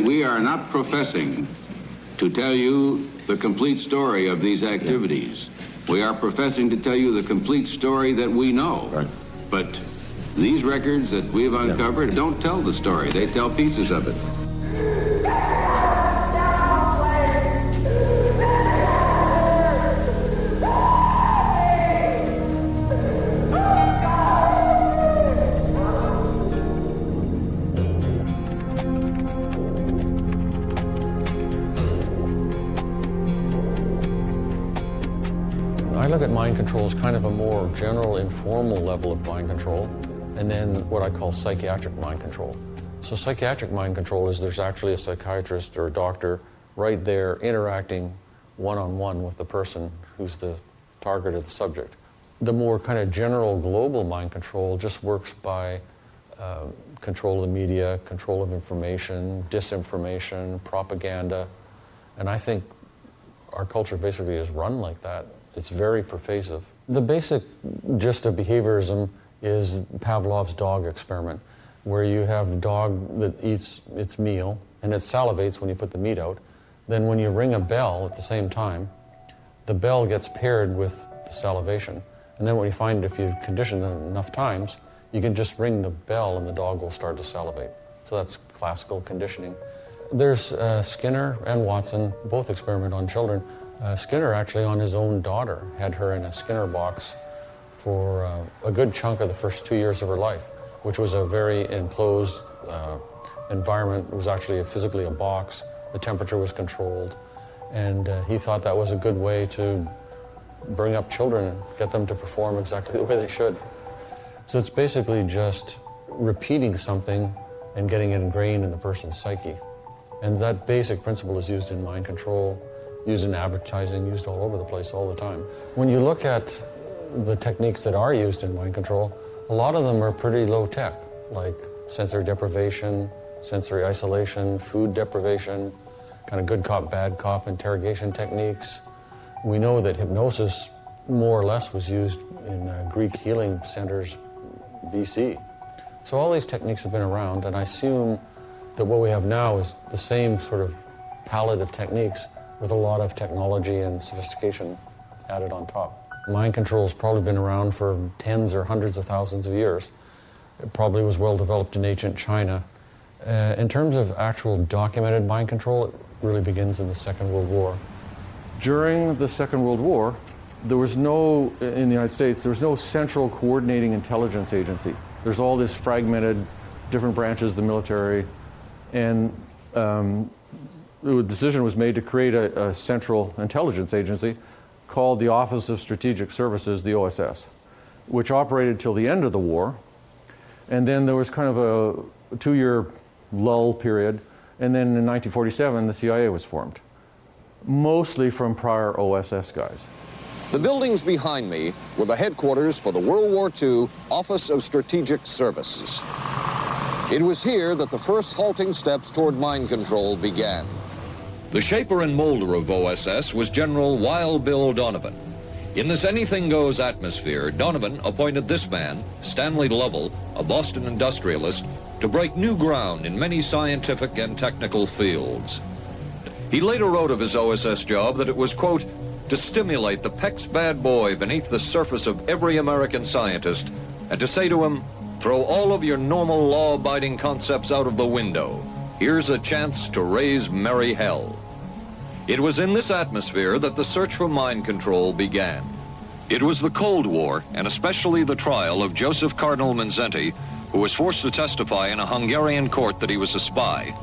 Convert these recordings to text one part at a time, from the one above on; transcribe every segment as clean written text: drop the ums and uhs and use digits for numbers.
We are not professing to tell you the complete story of these activities. We are professing to tell you the complete story that we know. Right. But these records that we've uncovered don't tell the story. They tell pieces of it. I look at mind control as kind of a more general, informal level of mind control, and then what I call psychiatric mind control. So psychiatric mind control is there's actually a psychiatrist or a doctor right there interacting one-on-one with the person who's the target of the subject. The more kind of general global mind control just works by control of the media, control of information, disinformation, propaganda, and I think our culture basically is run like that. It's very pervasive. The basic gist of behaviorism is Pavlov's dog experiment, where you have the dog that eats its meal and it salivates when you put the meat out. Then when you ring a bell at the same time, the bell gets paired with the salivation. And then what you find, if you condition it enough times, you can just ring the bell and the dog will start to salivate. So that's classical conditioning. There's Skinner and Watson, both experiment on children. Skinner actually on his own daughter had her in a Skinner box for a good chunk of the first 2 years of her life, which was a very enclosed environment. It was actually physically a box. The temperature was controlled. And he thought that was a good way to bring up children and get them to perform exactly the way they should. So it's basically just repeating something and getting it ingrained in the person's psyche. And that basic principle is used in mind control, used in advertising, used all over the place all the time. When you look at the techniques that are used in mind control, a lot of them are pretty low tech, like sensory deprivation, sensory isolation, food deprivation, kind of good cop, bad cop interrogation techniques. We know that hypnosis more or less was used in Greek healing centers BC. So all these techniques have been around, and I assume that what we have now is the same sort of palette of techniques with a lot of technology and sophistication added on top. Mind control's probably been around for tens or hundreds of thousands of years. It probably was well developed in ancient China. In terms of actual documented mind control, it really begins in the Second World War. During the Second World War, there was no, in the United States, there was no central coordinating intelligence agency. There's all this fragmented, different branches of the military, and the decision was made to create a central intelligence agency called the Office of Strategic Services, the OSS, which operated till the end of the war. And then there was kind of a 2-year lull period, and then in 1947 the CIA was formed, mostly from prior OSS guys. The buildings behind me were the headquarters for the World War II Office of Strategic Services. It was here that the first halting steps toward mind control began. The shaper and molder of OSS was General Wild Bill Donovan. In this anything-goes atmosphere, Donovan appointed this man, Stanley Lovell, a Boston industrialist, to break new ground in many scientific and technical fields. He later wrote of his OSS job that it was, quote, to stimulate the Peck's bad boy beneath the surface of every American scientist and to say to him, throw all of your normal law-abiding concepts out of the window. Here's a chance to raise merry hell. It was in this atmosphere that the search for mind control began. It was the Cold War, and especially the trial of Joseph Cardinal Mindszenty, who was forced to testify in a Hungarian court that he was a spy.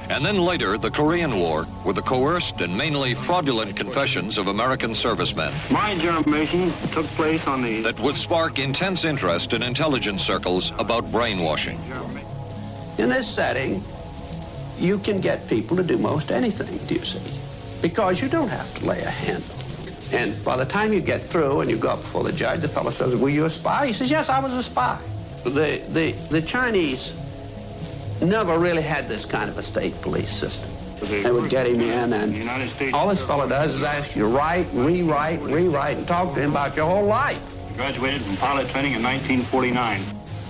And then later, the Korean War, with the coerced and mainly fraudulent confessions of American servicemen. My germination took place on the... that would spark intense interest in intelligence circles about brainwashing. In this setting, you can get people to do most anything, do you see? Because you don't have to lay a hand on them. And by the time you get through and you go up before the judge, the fellow says, were you a spy? He says, yes, I was a spy. The Chinese never really had this kind of a state police system. They would get him in, and all this fellow does is ask you to write, rewrite, and talk to him about your whole life. Graduated from pilot training in 1949.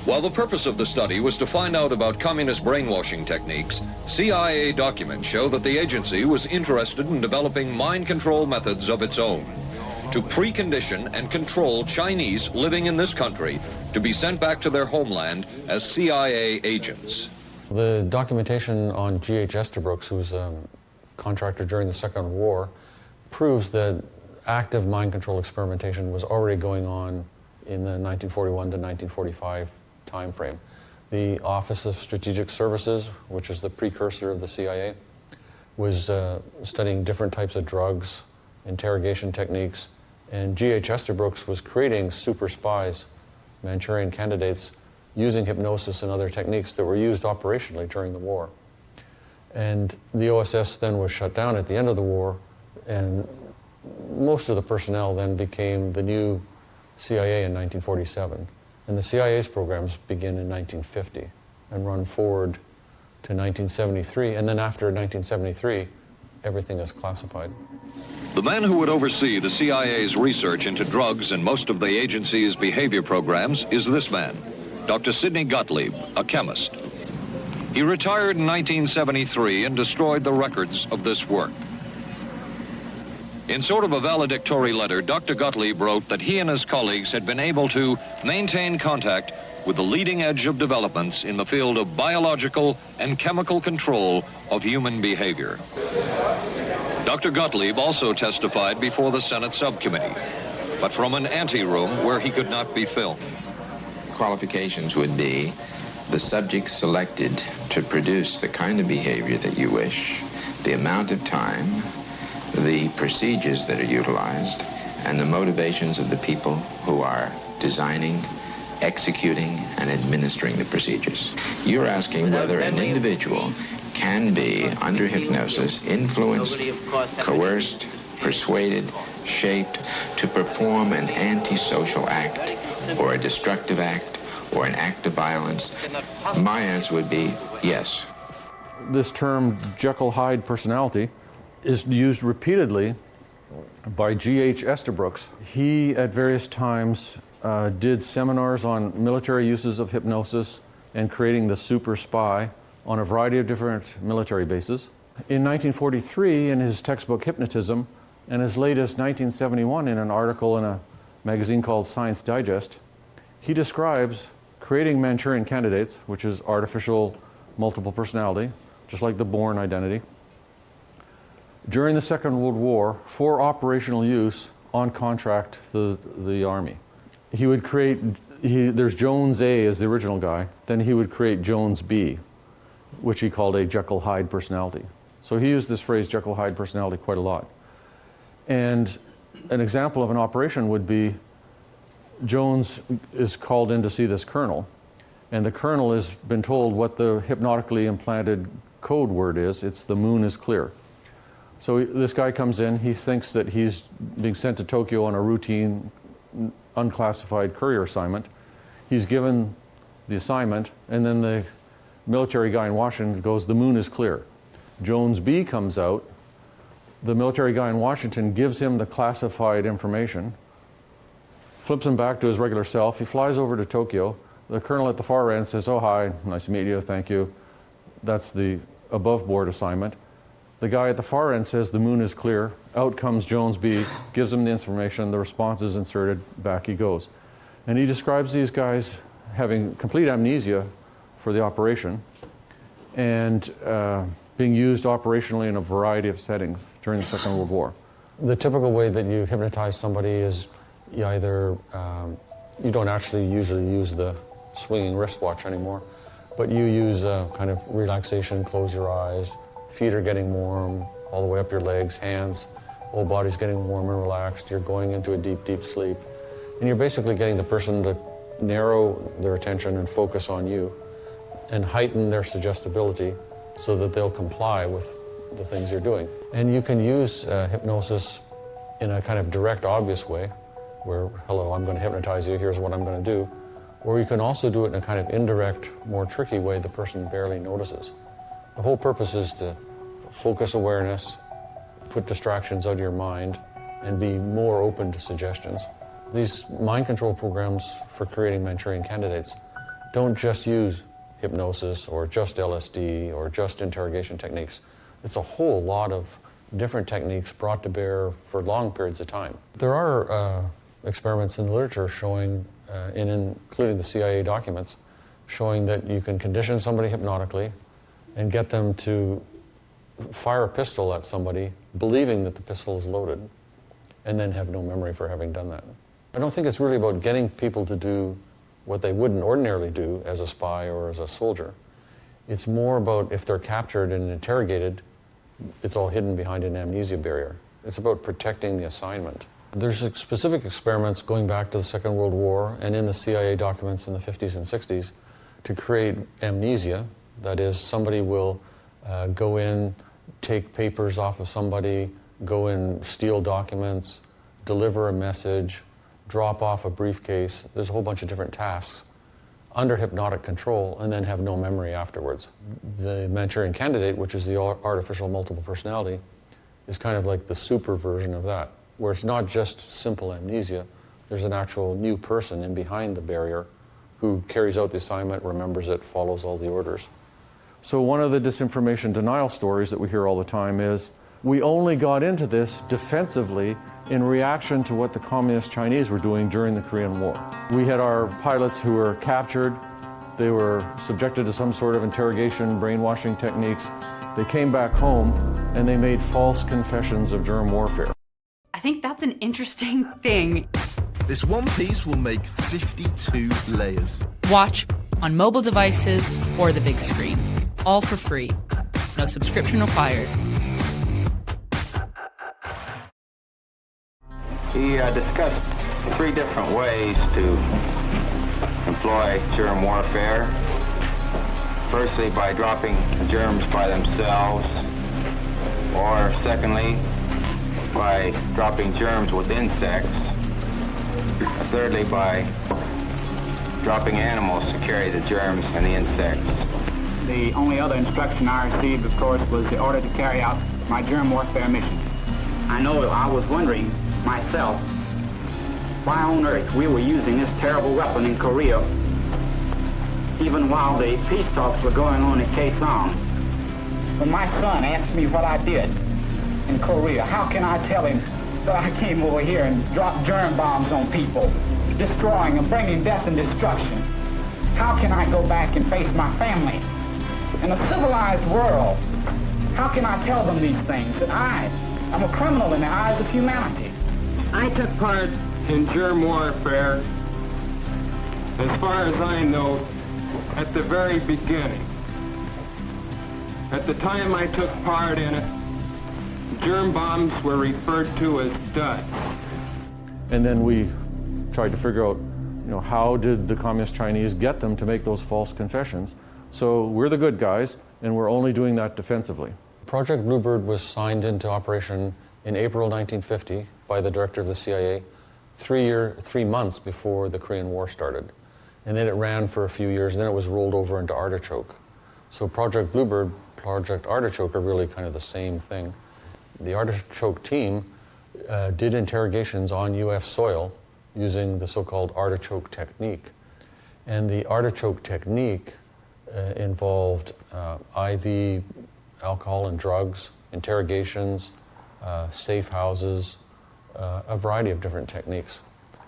While the purpose of the study was to find out about communist brainwashing techniques, CIA documents show that the agency was interested in developing mind control methods of its own to precondition and control Chinese living in this country to be sent back to their homeland as CIA agents. The documentation on G.H. Estabrooks, who was a contractor during the Second World War, proves that active mind control experimentation was already going on in the 1941 to 1945 time frame. The Office of Strategic Services, which is the precursor of the CIA, was studying different types of drugs, interrogation techniques, and G.H. Estabrooks was creating super spies, Manchurian candidates, using hypnosis and other techniques that were used operationally during the war. And the OSS then was shut down at the end of the war, and most of the personnel then became the new CIA in 1947. And the CIA's programs begin in 1950 and run forward to 1973. And then after 1973, everything is classified. The man who would oversee the CIA's research into drugs and most of the agency's behavior programs is this man, Dr. Sidney Gottlieb, a chemist. He retired in 1973 and destroyed the records of this work. In sort of a valedictory letter, Dr. Gottlieb wrote that he and his colleagues had been able to maintain contact with the leading edge of developments in the field of biological and chemical control of human behavior. Dr. Gottlieb also testified before the Senate subcommittee, but from an anteroom where he could not be filmed. Qualifications would be the subject selected to produce the kind of behavior that you wish, the amount of time, the procedures that are utilized, and the motivations of the people who are designing, executing, and administering the procedures. You're asking whether an individual can be, under hypnosis, influenced, coerced, persuaded, shaped to perform an antisocial act, or a destructive act, or an act of violence. My answer would be yes. This term Jekyll-Hyde personality is used repeatedly by G.H. Estabrooks. He, at various times, did seminars on military uses of hypnosis and creating the super spy on a variety of different military bases. In 1943, in his textbook Hypnotism, and as late as 1971 in an article in a magazine called Science Digest, he describes creating Manchurian candidates, which is artificial multiple personality, just like the Bourne identity, during the Second World War for operational use on contract to the Army. He would create, there's Jones A as the original guy, then he would create Jones B, which he called a Jekyll-Hyde personality. So he used this phrase Jekyll-Hyde personality quite a lot. And an example of an operation would be Jones is called in to see this colonel, and the colonel has been told what the hypnotically implanted code word is. It's "the moon is clear." So this guy comes in, he thinks that he's being sent to Tokyo on a routine, unclassified courier assignment. He's given the assignment, and then the military guy in Washington goes, "The moon is clear." Jones B comes out, the military guy in Washington gives him the classified information, flips him back to his regular self. He flies over to Tokyo. The colonel at the far end says, "Oh, hi, nice to meet you, thank you." That's the above board assignment. The guy at the far end says, "The moon is clear." Out comes Jones B, gives him the information, the response is inserted, back he goes. And he describes these guys having complete amnesia for the operation and being used operationally in a variety of settings during the Second World War. The typical way that you hypnotize somebody is you either, you don't actually usually use the swinging wristwatch anymore, but you use kind of relaxation, close your eyes, feet are getting warm, all the way up your legs, hands, whole body's getting warm and relaxed, you're going into a deep, deep sleep. And you're basically getting the person to narrow their attention and focus on you and heighten their suggestibility so that they'll comply with the things you're doing. And you can use hypnosis in a kind of direct, obvious way, where, hello, I'm going to hypnotize you, here's what I'm going to do. Or you can also do it in a kind of indirect, more tricky way the person barely notices. The whole purpose is to focus awareness, put distractions out of your mind, and be more open to suggestions. These mind control programs for creating Manchurian candidates don't just use hypnosis or just LSD or just interrogation techniques. It's a whole lot of different techniques brought to bear for long periods of time. There are experiments in the literature showing, including the CIA documents, showing that you can condition somebody hypnotically and get them to fire a pistol at somebody, believing that the pistol is loaded, and then have no memory for having done that. I don't think it's really about getting people to do what they wouldn't ordinarily do as a spy or as a soldier. It's more about if they're captured and interrogated, it's all hidden behind an amnesia barrier. It's about protecting the assignment. There's specific experiments going back to the Second World War and in the CIA documents in the 50s and 60s to create amnesia. That is, somebody will go in, take papers off of somebody, go in, steal documents, deliver a message, drop off a briefcase. There's a whole bunch of different tasks under hypnotic control and then have no memory afterwards. The Manchurian Candidate, which is the artificial multiple personality, is kind of like the super version of that, where it's not just simple amnesia. There's an actual new person in behind the barrier who carries out the assignment, remembers it, follows all the orders. So one of the disinformation denial stories that we hear all the time is, we only got into this defensively in reaction to what the Communist Chinese were doing during the Korean War. We had our pilots who were captured. They were subjected to some sort of interrogation, brainwashing techniques. They came back home and they made false confessions of germ warfare. I think that's an interesting thing. This one piece will make 52 layers. Watch on mobile devices or the big screen. All for free. No subscription required. He discussed 3 different ways to employ germ warfare. Firstly, by dropping germs by themselves, or secondly, by dropping germs with insects. Thirdly, by dropping animals to carry the germs and the insects. The only other instruction I received, of course, was the order to carry out my germ warfare mission. I know I was wondering myself why on earth we were using this terrible weapon in Korea, even while the peace talks were going on in Kaesong. When my son asked me what I did in Korea, how can I tell him that I came over here and dropped germ bombs on people, destroying and bringing death and destruction? How can I go back and face my family? In a civilized world, how can I tell them these things, that I'm a criminal in the eyes of humanity? I took part in germ warfare, as far as I know, at the very beginning. At the time I took part in it, germ bombs were referred to as duds. And then we tried to figure out, how did the Communist Chinese get them to make those false confessions? So we're the good guys, and we're only doing that defensively. Project Bluebird was signed into operation in April 1950 by the director of the CIA, 3 months before the Korean War started. And then it ran for a few years, and then it was rolled over into Artichoke. So Project Bluebird, Project Artichoke are really kind of the same thing. The Artichoke team did interrogations on U.S. soil using the so-called artichoke technique. And the artichoke technique involved IV alcohol and drugs, interrogations, safe houses, a variety of different techniques.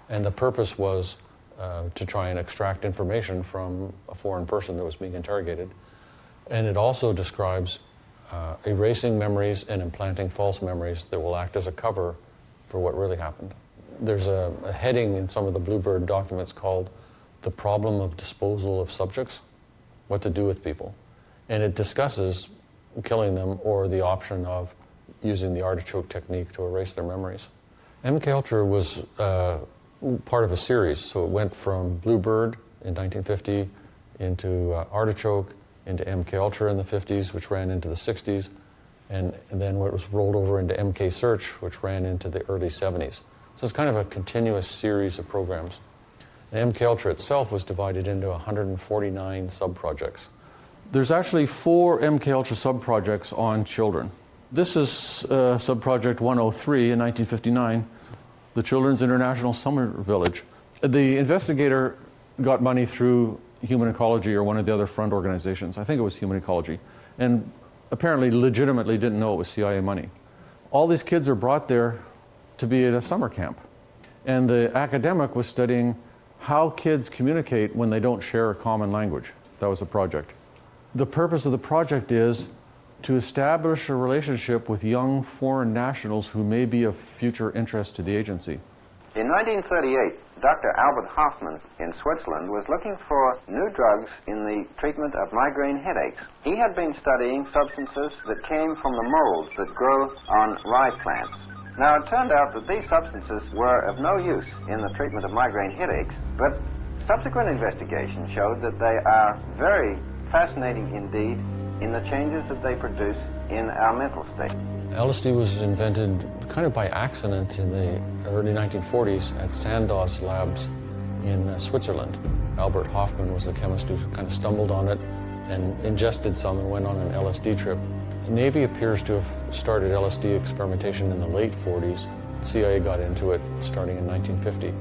And the purpose was to try and extract information from a foreign person that was being interrogated. And it also describes erasing memories and implanting false memories that will act as a cover for what really happened. There's a heading in some of the Bluebird documents called The Problem of Disposal of Subjects, what to do with people. And it discusses killing them or the option of using the artichoke technique to erase their memories. MKUltra was part of a series, so it went from Bluebird in 1950 into Artichoke, into MKUltra in the 50s, which ran into the 60s, and then it was rolled over into MK Search, which ran into the early 70s. So it's kind of a continuous series of programs. And MKUltra itself was divided into 149 sub-projects. There's actually 4 MKUltra sub-projects on children. This is sub-project 103 in 1959, the Children's International Summer Village. The investigator got money through Human Ecology or one of the other front organizations. I think it was Human Ecology. And apparently legitimately didn't know it was CIA money. All these kids are brought there to be at a summer camp. And the academic was studying how kids communicate when they don't share a common language. That was the project. The purpose of the project is to establish a relationship with young foreign nationals who may be of future interest to the agency. In 1938, Dr. Albert Hoffman in Switzerland was looking for new drugs in the treatment of migraine headaches. He had been studying substances that came from the molds that grow on rye plants. Now, it turned out that these substances were of no use in the treatment of migraine headaches, but subsequent investigation showed that they are very fascinating indeed in the changes that they produce in our mental state. LSD was invented kind of by accident in the early 1940s at Sandoz labs in Switzerland. Albert Hoffman was the chemist who kind of stumbled on it and ingested some and went on an LSD trip. The Navy appears to have started LSD experimentation in the late 40s. The CIA got into it starting in 1950.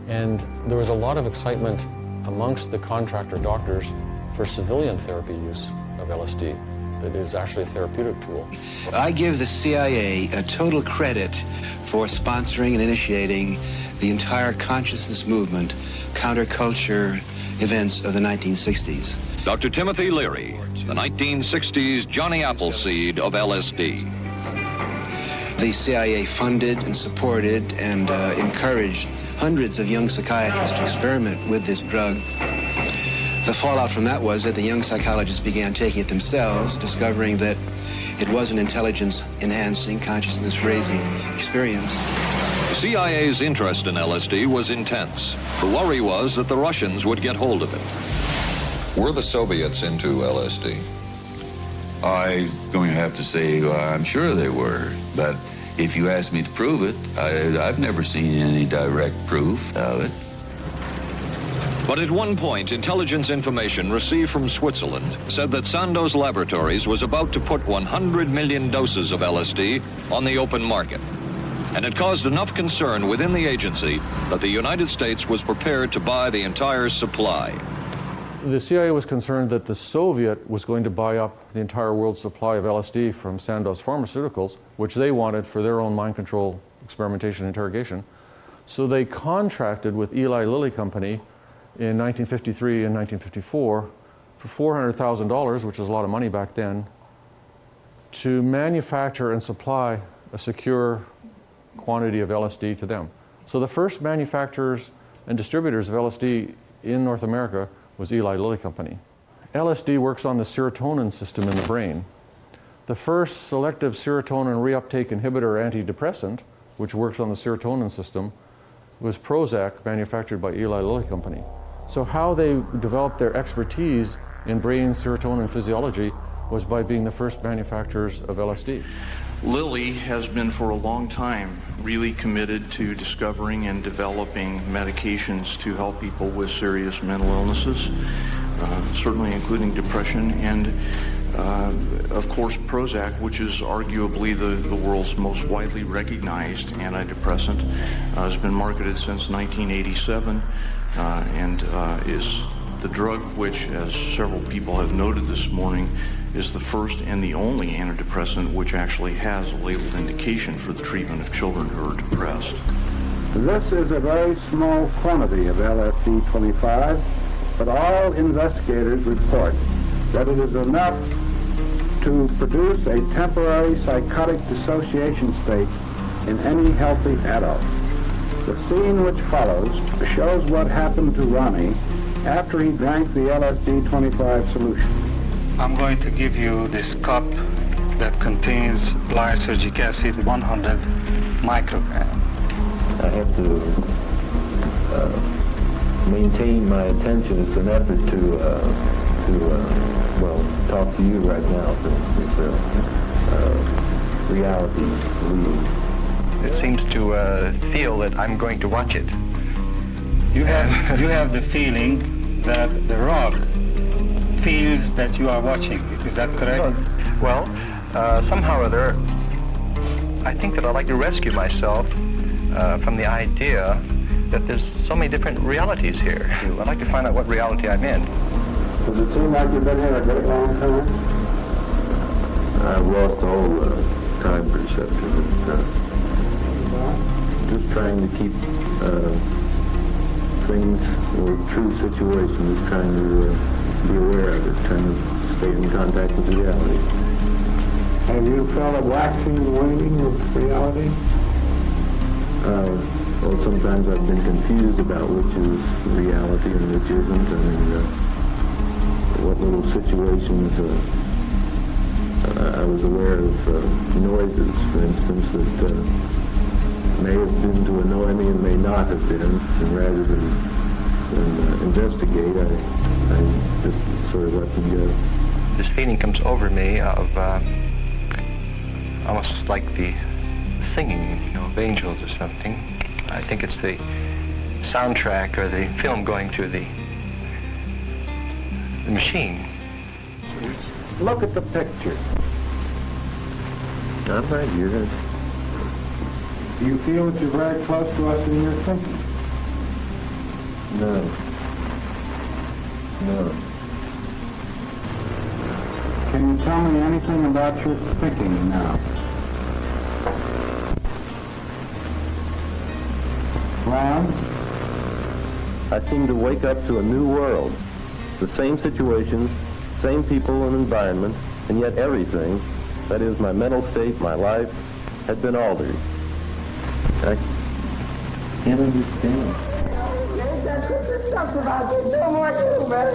And there was a lot of excitement amongst the contractor doctors for civilian therapy use of LSD. That is actually a therapeutic tool. I give the CIA a total credit for sponsoring and initiating the entire consciousness movement, counterculture events of the 1960s. Dr. Timothy Leary, the 1960s Johnny Appleseed of LSD. The CIA funded and supported and encouraged hundreds of young psychiatrists to experiment with this drug. The fallout from that was that the young psychologists began taking it themselves, discovering that it was an intelligence-enhancing, consciousness-raising experience. The CIA's interest in LSD was intense. The worry was that the Russians would get hold of it. Were the Soviets into LSD? I'm going to have to say I'm sure they were, but if you ask me to prove it, I've never seen any direct proof of it. But at one point, intelligence information received from Switzerland said that Sandoz Laboratories was about to put 100 million doses of LSD on the open market. And it caused enough concern within the agency that the United States was prepared to buy the entire supply. The CIA was concerned that the Soviet was going to buy up the entire world's supply of LSD from Sandoz Pharmaceuticals, which they wanted for their own mind control experimentation and interrogation. So they contracted with Eli Lilly Company in 1953 and 1954 for $400,000, which was a lot of money back then, to manufacture and supply a secure quantity of LSD to them. So the first manufacturers and distributors of LSD in North America was Eli Lilly Company. LSD works on the serotonin system in the brain. The first selective serotonin reuptake inhibitor antidepressant, which works on the serotonin system, was Prozac, manufactured by Eli Lilly Company. So how they developed their expertise in brain serotonin physiology was by being the first manufacturers of LSD. Lilly has been for a long time really committed to discovering and developing medications to help people with serious mental illnesses, certainly including depression, and of course Prozac, which is arguably the world's most widely recognized antidepressant, has been marketed since 1987 and is the drug which, as several people have noted this morning, is the first and the only antidepressant which actually has a labeled indication for the treatment of children who are depressed. This is a very small quantity of LSD-25, but all investigators report that it is enough to produce a temporary psychotic dissociation state in any healthy adult. The scene which follows shows what happened to Ronnie after he drank the LSD-25 solution. I'm going to give you this cup that contains lysergic acid, 100 micrograms. I have to maintain my attention. It's an effort to talk to you right now, for instance. Reality. It seems to feel that I'm going to watch it. You have the feeling that the rock feels that you are watching. Is that correct? Well, somehow or other, I think that I'd like to rescue myself from the idea that there's so many different realities here. I'd like to find out what reality I'm in. Does it seem like you've been here a great long time? I've lost all time perception. Just trying to keep things or true situations, trying to be aware of it, trying to stay in contact with reality. Have you felt a waxing and waning of reality? Well, sometimes I've been confused about which is reality and which isn't. I mean, what little situations I was aware of noises, for instance, that may have been to annoy me and may not have been. And rather than investigate, I just sort of let them go. This feeling comes over me of almost like the singing, of angels or something. I think it's the soundtrack or the film going through the machine. Look at the picture. I'm right here. Do you feel that you're very close to us in your thinking? No. Can you tell me anything about your thinking now? Ron? I seem to wake up to a new world. The same situations, same people and environment, and yet everything, that is my mental state, my life, had been altered. I can't understand. There's something about this. No more too, man.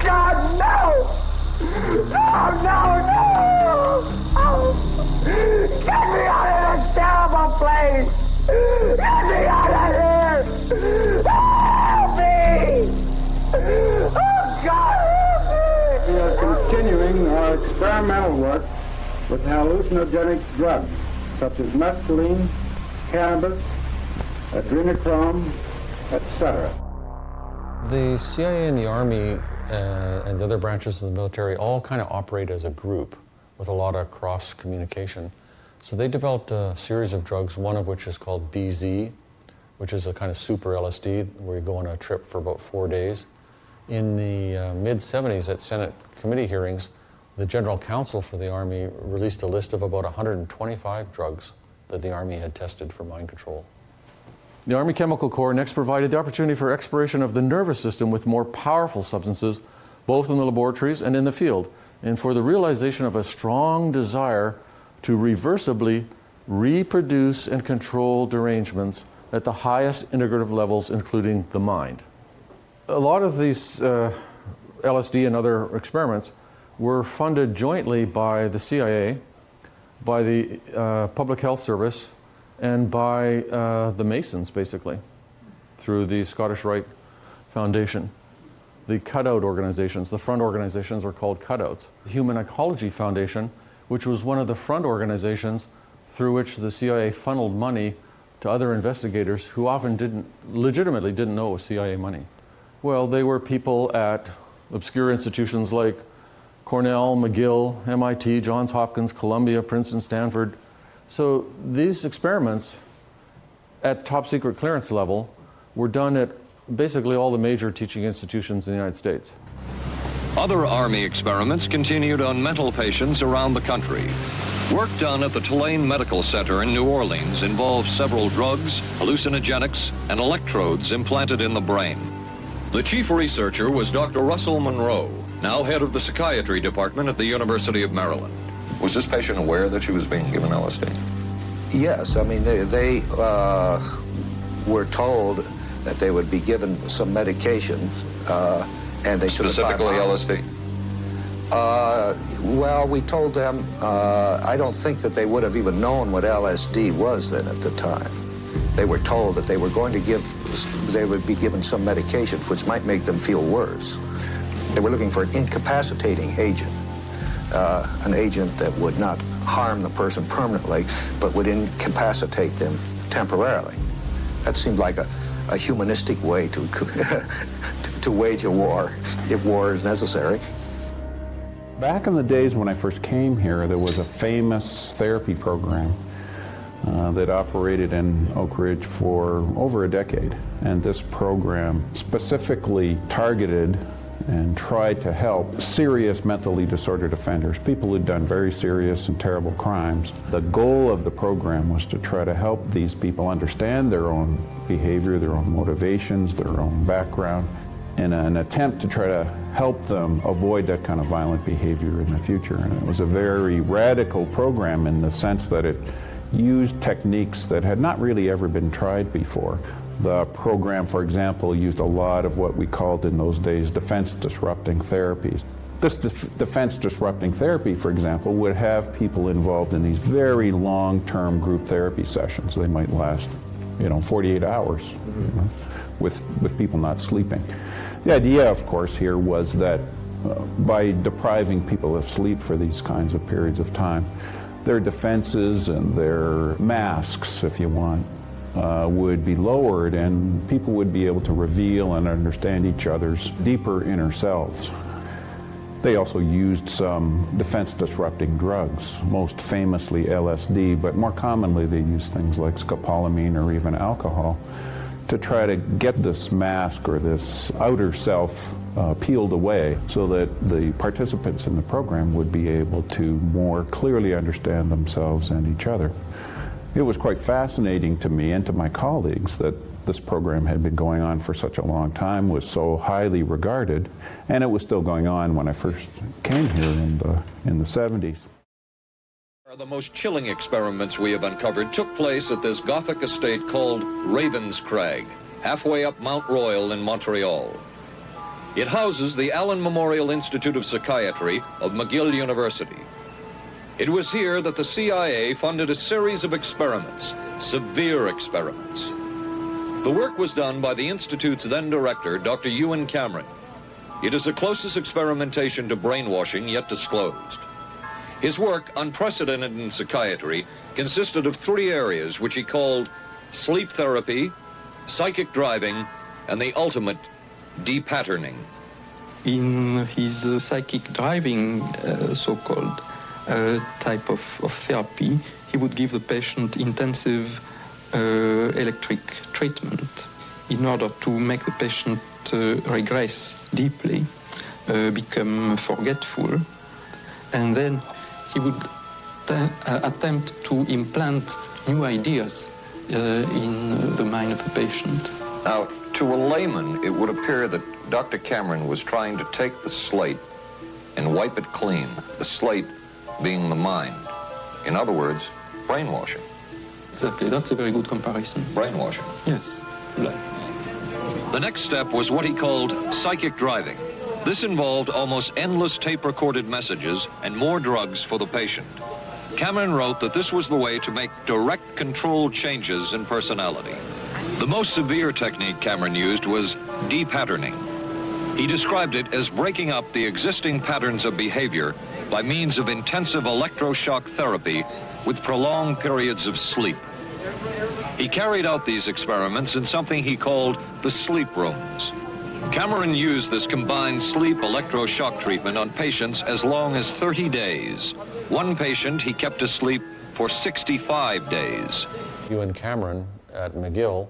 God, no! No! Get me out of this terrible place! Get me out of here! Help me! Oh, God, help me! We are continuing our experimental work with hallucinogenic drugs, such as mescaline, cannabis, adrenochrome, etc. The CIA and the Army and the other branches of the military all kind of operate as a group with a lot of cross communication. So they developed a series of drugs, one of which is called BZ, which is a kind of super LSD where you go on a trip for about 4 days. In the mid-70s at Senate committee hearings, the General Counsel for the Army released a list of about 125 drugs that the Army had tested for mind control. The Army Chemical Corps next provided the opportunity for exploration of the nervous system with more powerful substances, both in the laboratories and in the field, and for the realization of a strong desire to reversibly reproduce and control derangements at the highest integrative levels, including the mind. A lot of these LSD and other experiments were funded jointly by the CIA, by the Public Health Service, and by the Masons, basically, through the Scottish Rite Foundation. The cutout organizations, the front organizations are called cutouts. The Human Ecology Foundation, which was one of the front organizations through which the CIA funneled money to other investigators who often legitimately didn't know it was CIA money. Well, they were people at obscure institutions like Cornell, McGill, MIT, Johns Hopkins, Columbia, Princeton, Stanford. So these experiments at top secret clearance level were done at basically all the major teaching institutions in the United States. Other Army experiments continued on mental patients around the country. Work done at the Tulane Medical Center in New Orleans involved several drugs, hallucinogenics, and electrodes implanted in the brain. The chief researcher was Dr. Russell Monroe, now head of the psychiatry department at the University of Maryland. Was this patient aware that she was being given LSD? Yes, I mean, they were told that they would be given some medication, and they should have... Specifically LSD? Well, we told them, I don't think that they would have even known what LSD was then at the time. They were told that they were going to they would be given some medications which might make them feel worse. They were looking for an incapacitating agent, an agent that would not harm the person permanently, but would incapacitate them temporarily. That seemed like a a humanistic way to to wage a war, if war is necessary. Back in the days when I first came here, there was a famous therapy program that operated in Oak Ridge for over a decade. And this program specifically targeted and tried to help serious mentally disordered offenders, people who'd done very serious and terrible crimes. The goal of the program was to try to help these people understand their own behavior, their own motivations, their own background, in an attempt to try to help them avoid that kind of violent behavior in the future. And it was a very radical program in the sense that it used techniques that had not really ever been tried before. The program, for example, used a lot of what we called in those days defense-disrupting therapies. This defense-disrupting therapy, for example, would have people involved in these very long-term group therapy sessions. They might last, 48 hours, with people not sleeping. The idea, of course, here was that by depriving people of sleep for these kinds of periods of time, their defenses and their masks, if you want, would be lowered, and people would be able to reveal and understand each other's deeper inner selves. They also used some defense-disrupting drugs, most famously LSD, but more commonly they used things like scopolamine or even alcohol to try to get this mask or this outer self peeled away so that the participants in the program would be able to more clearly understand themselves and each other. It was quite fascinating to me and to my colleagues that this program had been going on for such a long time, was so highly regarded, and it was still going on when I first came here in the 70s. The most chilling experiments we have uncovered took place at this Gothic estate called Raven's Crag, halfway up Mount Royal in Montreal. It houses the Allen Memorial Institute of Psychiatry of McGill University. It was here that the CIA funded a series of experiments, severe experiments. The work was done by the Institute's then director, Dr. Ewan Cameron. It is the closest experimentation to brainwashing yet disclosed. His work, unprecedented in psychiatry, consisted of 3 areas which he called sleep therapy, psychic driving, and the ultimate depatterning. In his psychic driving, so-called type of therapy, he would give the patient intensive electric treatment in order to make the patient regress deeply, become forgetful, and then he would attempt to implant new ideas in the mind of the patient. Now, to a layman, it would appear that Dr. Cameron was trying to take the slate and wipe it clean, the slate being the mind. In other words, brainwashing. Exactly, that's a very good comparison. Brainwashing. Yes. The next step was what he called psychic driving. This involved almost endless tape-recorded messages and more drugs for the patient. Cameron wrote that this was the way to make direct control changes in personality. The most severe technique Cameron used was depatterning. He described it as breaking up the existing patterns of behavior by means of intensive electroshock therapy with prolonged periods of sleep. He carried out these experiments in something he called the sleep rooms. Cameron used this combined sleep electroshock treatment on patients as long as 30 days. One patient he kept asleep for 65 days. Ewan Cameron at McGill,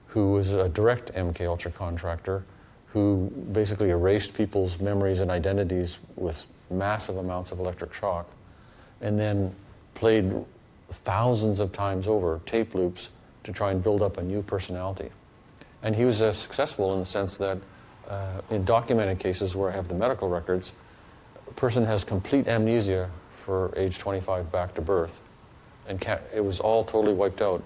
who was a direct MK Ultra contractor, who basically erased people's memories and identities with massive amounts of electric shock, and then played thousands of times over tape loops to try and build up a new personality. And he was successful in the sense that in documented cases where I have the medical records, a person has complete amnesia for age 25 back to birth, and it was all totally wiped out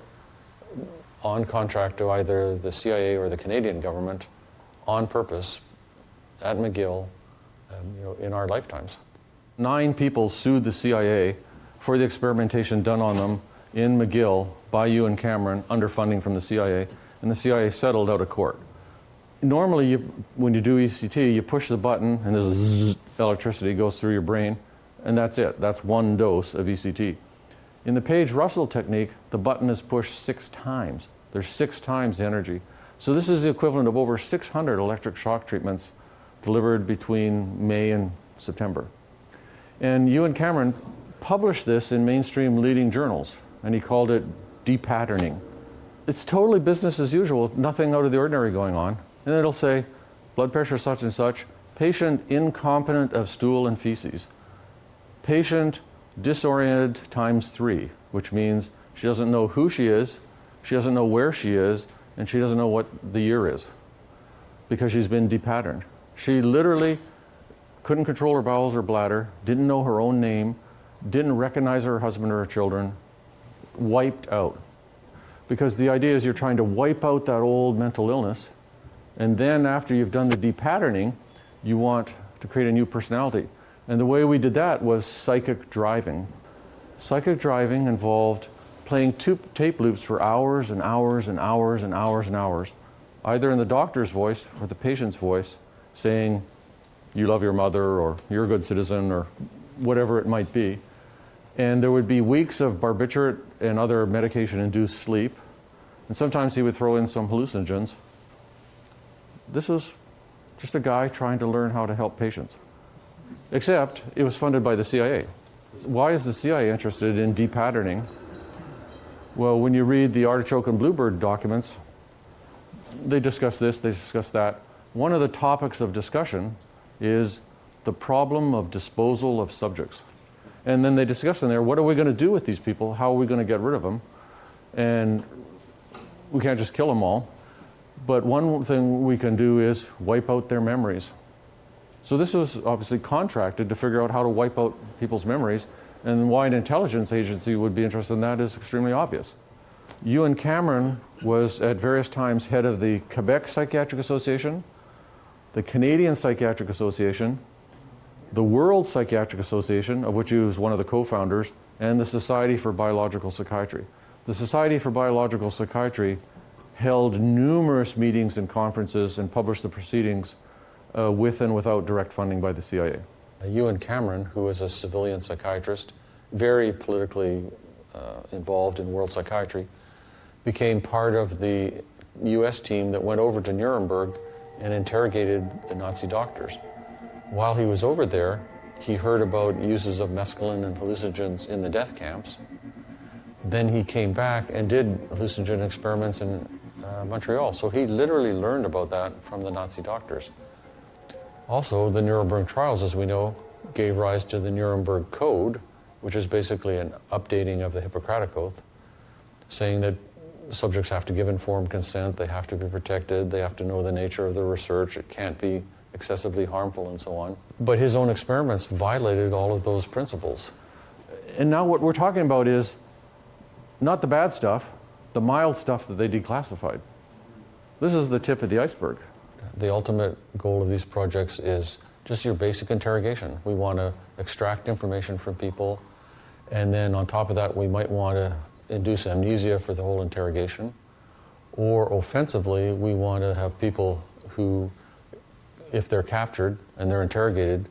on contract to either the CIA or the Canadian government on purpose at McGill in our lifetimes. 9 people sued the CIA for the experimentation done on them in McGill by Ewan Cameron under funding from the CIA, and the CIA settled out of court. Normally, when you do ECT, you push the button and there's zzz, electricity goes through your brain, and that's it. That's one dose of ECT. In the Page-Russell technique, the button is pushed 6 times. There's 6 times the energy. So this is the equivalent of over 600 electric shock treatments delivered between May and September. And Ewan Cameron published this in mainstream leading journals, and he called it depatterning. It's totally business as usual, nothing out of the ordinary going on. And it'll say, blood pressure such and such, patient incompetent of stool and feces, patient disoriented ×3, which means she doesn't know who she is, she doesn't know where she is, and she doesn't know what the year is because she's been depatterned. She literally couldn't control her bowels or bladder, didn't know her own name, didn't recognize her husband or her children, wiped out. Because the idea is you're trying to wipe out that old mental illness, and then after you've done the depatterning, you want to create a new personality. And the way we did that was psychic driving. Psychic driving involved playing tape loops for hours and hours and hours and hours and hours, either in the doctor's voice or the patient's voice, saying, you love your mother, or you're a good citizen, or whatever it might be. And there would be weeks of barbiturate and other medication-induced sleep, and sometimes he would throw in some hallucinogens. This was just a guy trying to learn how to help patients. Except it was funded by the CIA. Why is the CIA interested in depatterning? Well, when you read the Artichoke and Bluebird documents, they discuss this, they discuss that. One of the topics of discussion is the problem of disposal of subjects. And then they discuss in there, what are we going to do with these people? How are we going to get rid of them? And we can't just kill them all. But one thing we can do is wipe out their memories. So this was obviously contracted to figure out how to wipe out people's memories. And why an intelligence agency would be interested in that is extremely obvious. Ewan Cameron was at various times head of the Quebec Psychiatric Association, the Canadian Psychiatric Association, the World Psychiatric Association, of which he was one of the co-founders, and the Society for Biological Psychiatry. The Society for Biological Psychiatry held numerous meetings and conferences and published the proceedings with and without direct funding by the CIA. Ewan Cameron, who was a civilian psychiatrist, very politically involved in world psychiatry, became part of the US team that went over to Nuremberg and interrogated the Nazi doctors. While he was over there, he heard about uses of mescaline and hallucinogens in the death camps. Then he came back and did hallucinogen experiments in Montreal. So he literally learned about that from the Nazi doctors. Also, the Nuremberg trials, as we know, gave rise to the Nuremberg Code, which is basically an updating of the Hippocratic Oath, saying that subjects have to give informed consent, they have to be protected, they have to know the nature of the research, it can't be excessively harmful, and so on. But his own experiments violated all of those principles. And now what we're talking about is not the bad stuff, the mild stuff that they declassified. This is the tip of the iceberg. The ultimate goal of these projects is just your basic interrogation. We want to extract information from people, and then on top of that, we might want to induce amnesia for the whole interrogation. Or offensively, we want to have people who, if they're captured and they're interrogated,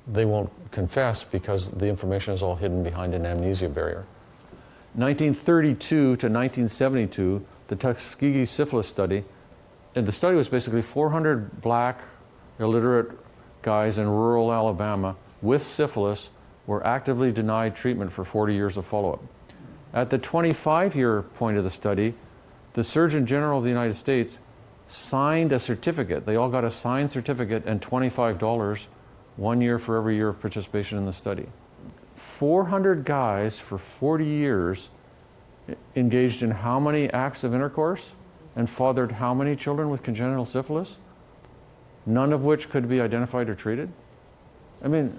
they won't confess because the information is all hidden behind an amnesia barrier. 1932 to 1972, the Tuskegee syphilis study, and the study was basically 400 black, illiterate guys in rural Alabama with syphilis were actively denied treatment for 40 years of follow-up. At the 25-year point of the study, the Surgeon General of the United States signed a certificate. They all got a signed certificate and $25, 1 year for every year of participation in the study. 400 guys for 40 years engaged in how many acts of intercourse and fathered how many children with congenital syphilis, none of which could be identified or treated? I mean,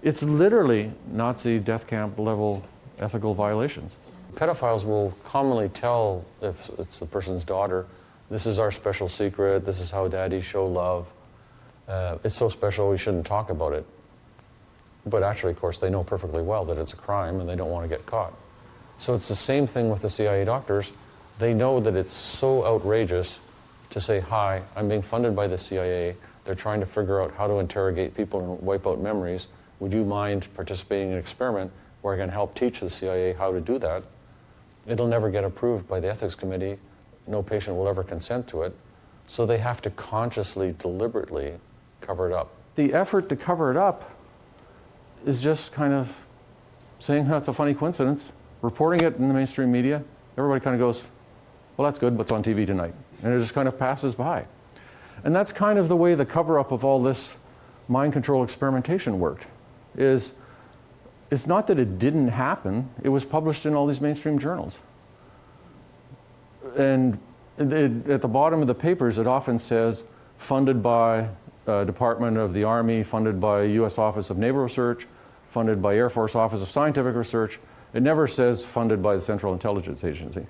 it's literally Nazi death camp level ethical violations. Pedophiles will commonly tell, if it's the person's daughter, this is our special secret, this is how daddies show love. It's so special we shouldn't talk about it. But actually, of course, they know perfectly well that it's a crime and they don't want to get caught. So it's the same thing with the CIA doctors. They know that it's so outrageous to say, hi, I'm being funded by the CIA. They're trying to figure out how to interrogate people and wipe out memories. Would you mind participating in an experiment where I can help teach the CIA how to do that? It'll never get approved by the ethics committee. No patient will ever consent to it. So they have to consciously, deliberately cover it up. The effort to cover it up is just kind of saying, oh, it's a funny coincidence, reporting it in the mainstream media. Everybody kind of goes, well, that's good, what's on TV tonight? And it just kind of passes by. And that's kind of the way the cover-up of all this mind control experimentation worked. It's not that it didn't happen, it was published in all these mainstream journals. And at the bottom of the papers, it often says, funded by Department of the Army, funded by U.S. Office of Naval Research, funded by Air Force Office of Scientific Research. It never says funded by the Central Intelligence Agency.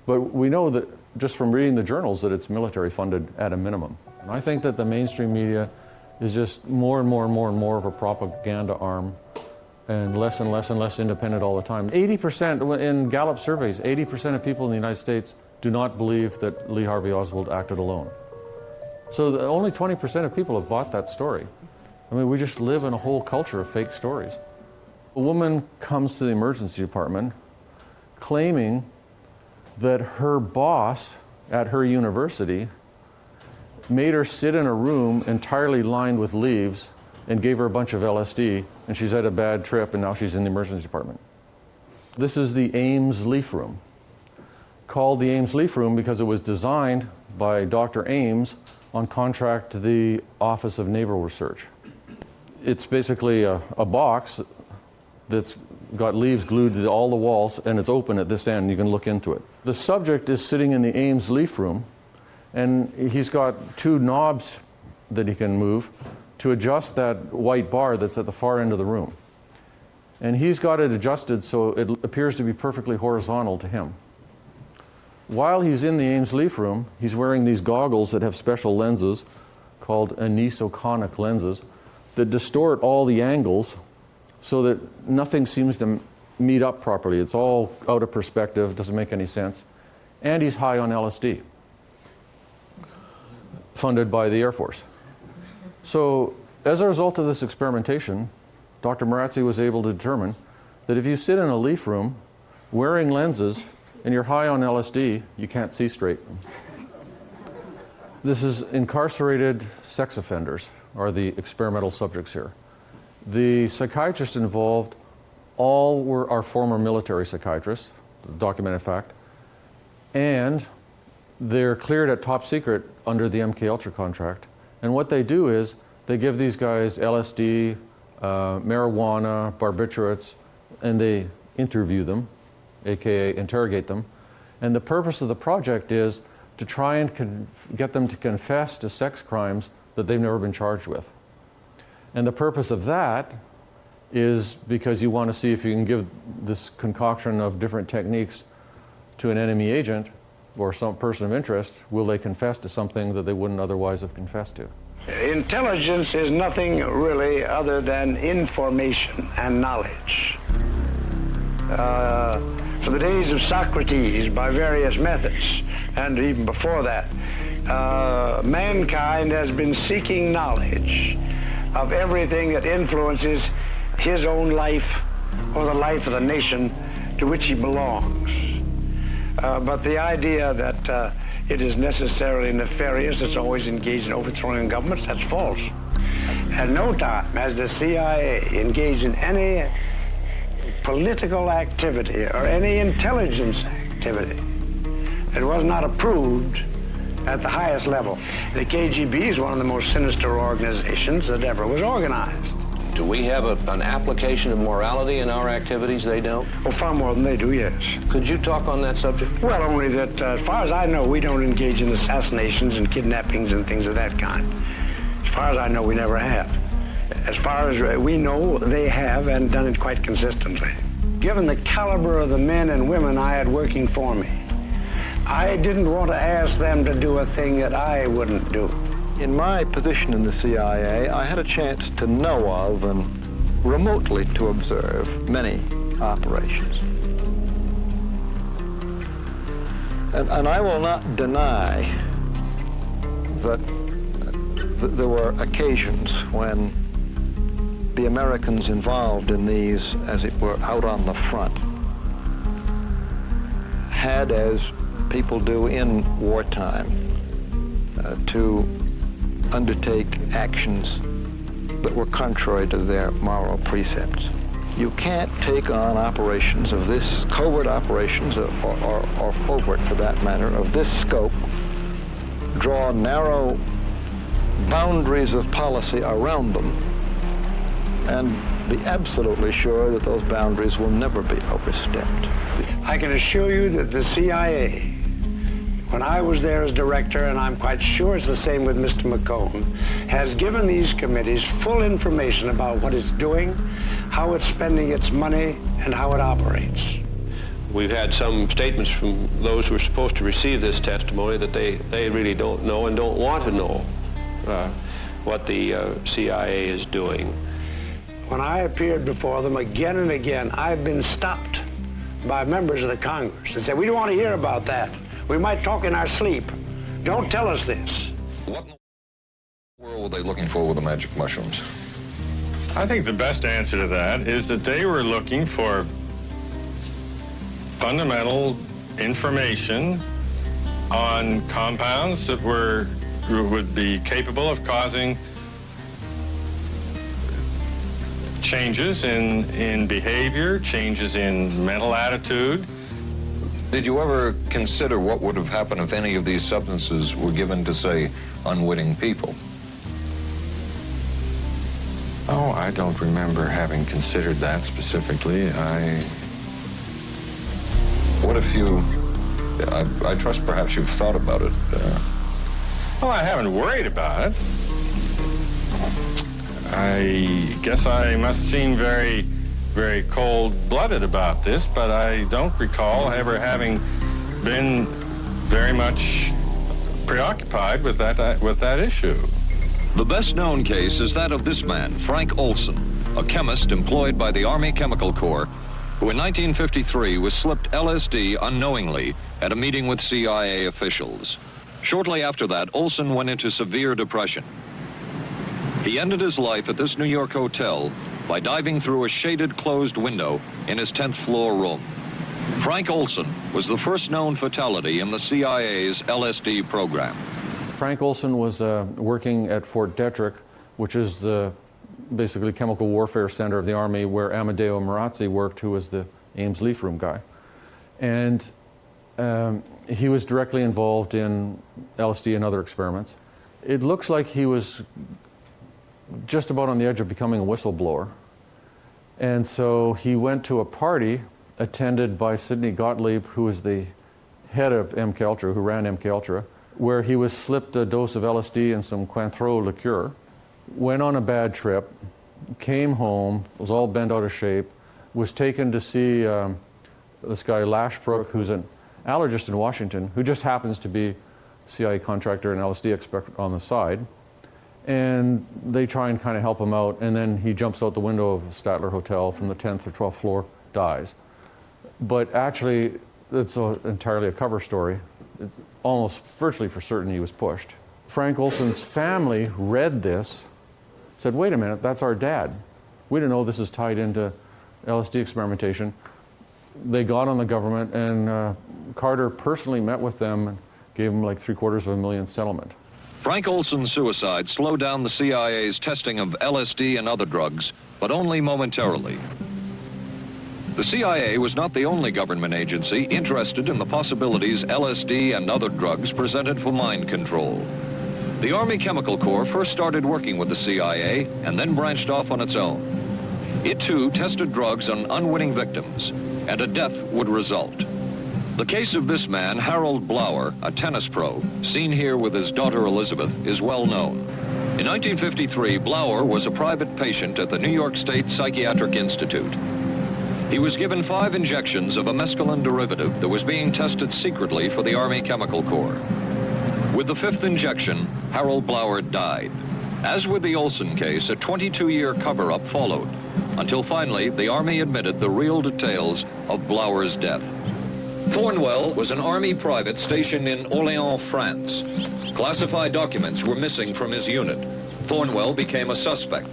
But we know that just from reading the journals that it's military funded at a minimum. And I think that the mainstream media is just more and more and more and more of a propaganda arm and less and less independent all the time. 80%, in Gallup surveys, 80% of people in the United States do not believe that Lee Harvey Oswald acted alone. So only 20% of people have bought that story. I mean, we just live in a whole culture of fake stories. A woman comes to the emergency department claiming that her boss at her university made her sit in a room entirely lined with leaves and gave her a bunch of LSD, and she's had a bad trip and now she's in the emergency department. This is the Ames Leaf Room, called the Ames Leaf Room because it was designed by Dr. Ames on contract to the Office of Naval Research. It's basically a box that's got leaves glued to all the walls, and it's open at this end. You can look into it. The subject is sitting in the Ames Leaf Room, and he's got two knobs that he can move to adjust that white bar that's at the far end of the room. And he's got it adjusted so it appears to be perfectly horizontal to him. While he's in the Ames Leaf Room, he's wearing these goggles that have special lenses called anisoconic lenses that distort all the angles so that nothing seems to meet up properly. It's all out of perspective, doesn't make any sense. And he's high on LSD, funded by the Air Force. So as a result of this experimentation, Dr. Marazzi was able to determine that if you sit in a leaf room wearing lenses and you're high on LSD, you can't see straight. This is incarcerated sex offenders are the experimental subjects here. The psychiatrists involved all were our former military psychiatrists, documented fact, and they're cleared at top secret under the MK Ultra contract. And what they do is they give these guys LSD, marijuana, barbiturates, and they interview them, aka interrogate them. And the purpose of the project is to try and get them to confess to sex crimes that they've never been charged with. And the purpose of that is because you want to see if you can give this concoction of different techniques to an enemy agent or some person of interest, will they confess to something that they wouldn't otherwise have confessed to? Intelligence is nothing really other than information and knowledge. For the days of Socrates, by various methods, and even before that, mankind has been seeking knowledge of everything that influences his own life or the life of the nation to which he belongs. But the idea that it is necessarily nefarious, it's always engaged in overthrowing governments, that's false. At no time has the CIA engaged in any political activity or any intelligence activity that was not approved at the highest level. The KGB is one of the most sinister organizations that ever was organized. Do we have an application of morality in our activities they don't? Oh, far more than they do, yes. Could you talk on that subject? Well, only that, as far as I know, we don't engage in assassinations and kidnappings and things of that kind. As far as I know, we never have. As far as we know, they have and done it quite consistently. Given the caliber of the men and women I had working for me, I didn't want to ask them to do a thing that I wouldn't do. In my position in the CIA, I had a chance to know of and remotely to observe many operations. And I will not deny that there were occasions when the Americans involved in these, as it were, out on the front, had, as people do in wartime, to undertake actions that were contrary to their moral precepts. You can't take on operations of this, covert operations, or overt for that matter, of this scope, draw narrow boundaries of policy around them, and be absolutely sure that those boundaries will never be overstepped. I can assure you that the CIA, when I was there as director, and I'm quite sure it's the same with Mr. McCone, has given these committees full information about what it's doing, how it's spending its money, and how it operates. We've had some statements from those who are supposed to receive this testimony that they really don't know and don't want to know what the CIA is doing. When I appeared before them again and again, I've been stopped by members of the Congress and said, "We don't want to hear about that. We might talk in our sleep. Don't tell us this." What in the world were they looking for with the magic mushrooms? I think the best answer to that is that they were looking for fundamental information on compounds that would be capable of causing changes in behavior, changes in mental attitude. Did you ever consider what would have happened if any of these substances were given to, say, unwitting people? Oh, I don't remember having considered that specifically. What if you... I trust perhaps you've thought about it. Well, I haven't worried about it. I guess I must seem very, very cold-blooded about this, but I don't recall ever having been very much preoccupied with that issue. The best-known case is that of this man, Frank Olson, a chemist employed by the Army Chemical Corps, who in 1953 was slipped LSD unknowingly at a meeting with CIA officials. Shortly after that, Olson went into severe depression. He ended his life at this New York hotel by diving through a shaded closed window in his 10th floor room. Frank Olson was the first known fatality in the CIA's LSD program. Frank Olson was working at Fort Detrick, which is the basically chemical warfare center of the Army, where Amedeo Marazzi worked, who was the Ames Leaf Room guy. And he was directly involved in LSD and other experiments. It looks like he was just about on the edge of becoming a whistleblower. And so he went to a party attended by Sidney Gottlieb, who was the head of MK Ultra, who ran MK Ultra, where he was slipped a dose of LSD and some Cointreau liqueur, went on a bad trip, came home, was all bent out of shape, was taken to see this guy Lashbrook, who's an allergist in Washington, who just happens to be CIA contractor and LSD expert on the side. And they try and kind of help him out, and then he jumps out the window of the Statler Hotel from the 10th or 12th floor, dies. But actually, it's entirely a cover story. It's almost virtually for certain he was pushed. Frank Olson's family read this, said, "Wait a minute, that's our dad. We didn't know this is tied into LSD experimentation." They got on the government, and Carter personally met with them and gave them like $750,000 settlement. Frank Olson's suicide slowed down the CIA's testing of LSD and other drugs, but only momentarily. The CIA was not the only government agency interested in the possibilities LSD and other drugs presented for mind control. The Army Chemical Corps first started working with the CIA and then branched off on its own. It too tested drugs on unwitting victims, and a death would result. The case of this man, Harold Blower, a tennis pro, seen here with his daughter Elizabeth, is well known. In 1953, Blower was a private patient at the New York State Psychiatric Institute. He was given 5 injections of a mescaline derivative that was being tested secretly for the Army Chemical Corps. With the 5th injection, Harold Blower died. As with the Olson case, a 22-year cover-up followed, until finally the Army admitted the real details of Blower's death. Thornwell was an Army private stationed in Orléans, France. Classified documents were missing from his unit. Thornwell became a suspect.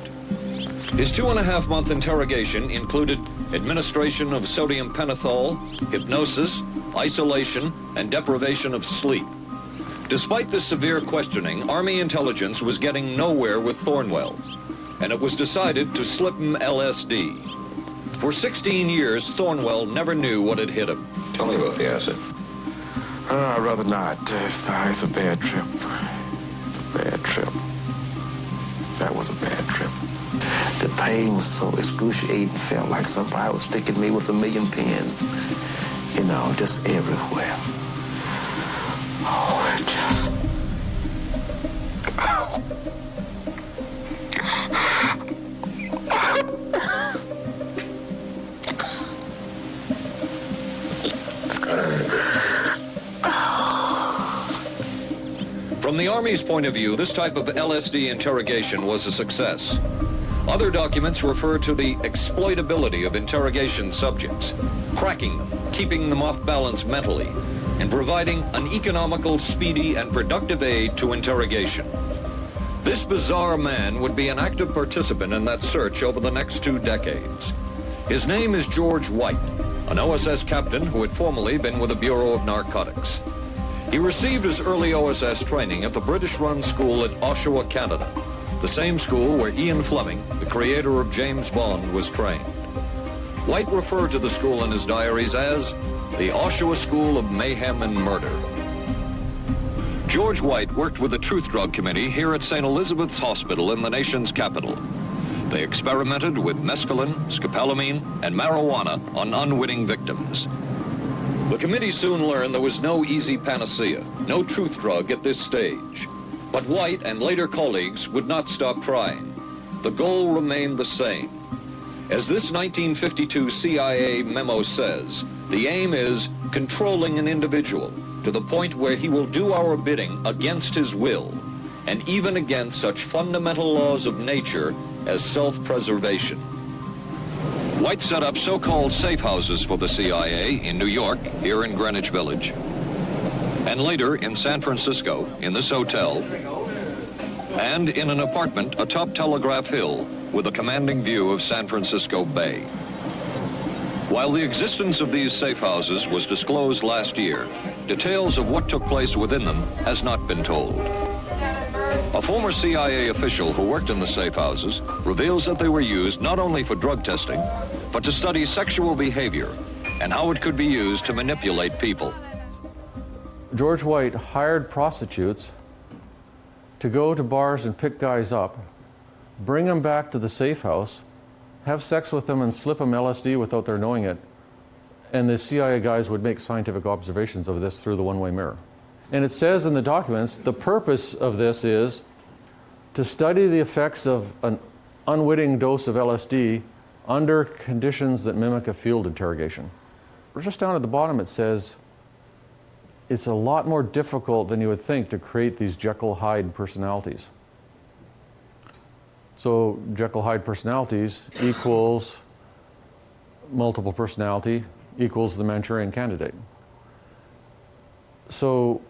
His 2.5-month interrogation included administration of sodium pentothal, hypnosis, isolation, and deprivation of sleep. Despite this severe questioning, Army intelligence was getting nowhere with Thornwell, and it was decided to slip him LSD. For 16 years, Thornwell never knew what had hit him. Tell me about the acid. I'd rather not. It's a bad trip. It's a bad trip. That was a bad trip. The pain was so excruciating. Felt like somebody was sticking me with 1,000,000 pins. You know, just everywhere. Oh, it just... From the Army's point of view, this type of LSD interrogation was a success. Other documents refer to the exploitability of interrogation subjects, cracking them, keeping them off balance mentally, and providing an economical, speedy, and productive aid to interrogation. This bizarre man would be an active participant in that search over the next 2 decades. His name is George White, an OSS captain who had formerly been with the Bureau of Narcotics. He received his early OSS training at the British-run school at Oshawa, Canada, the same school where Ian Fleming, the creator of James Bond, was trained. White referred to the school in his diaries as the Oshawa School of Mayhem and Murder. George White worked with the Truth Drug Committee here at St. Elizabeth's Hospital in the nation's capital. They experimented with mescaline, scopolamine, and marijuana on unwitting victims. The committee soon learned there was no easy panacea, no truth drug at this stage. But White and later colleagues would not stop trying. The goal remained the same. As this 1952 CIA memo says, the aim is controlling an individual to the point where he will do our bidding against his will, and even against such fundamental laws of nature as self-preservation. White set up so-called safe houses for the CIA in New York, here in Greenwich Village, and later in San Francisco, in this hotel, and in an apartment atop Telegraph Hill with a commanding view of San Francisco Bay. While the existence of these safe houses was disclosed last year, details of what took place within them has not been told. A former CIA official who worked in the safe houses reveals that they were used not only for drug testing, but to study sexual behavior and how it could be used to manipulate people. George White hired prostitutes to go to bars and pick guys up, bring them back to the safe house, have sex with them and slip them LSD without their knowing it, and the CIA guys would make scientific observations of this through the one-way mirror. And it says in the documents, the purpose of this is to study the effects of an unwitting dose of LSD under conditions that mimic a field interrogation. Just down at the bottom it says, it's a lot more difficult than you would think to create these Jekyll-Hyde personalities. So Jekyll-Hyde personalities equals multiple personality equals the Manchurian Candidate. So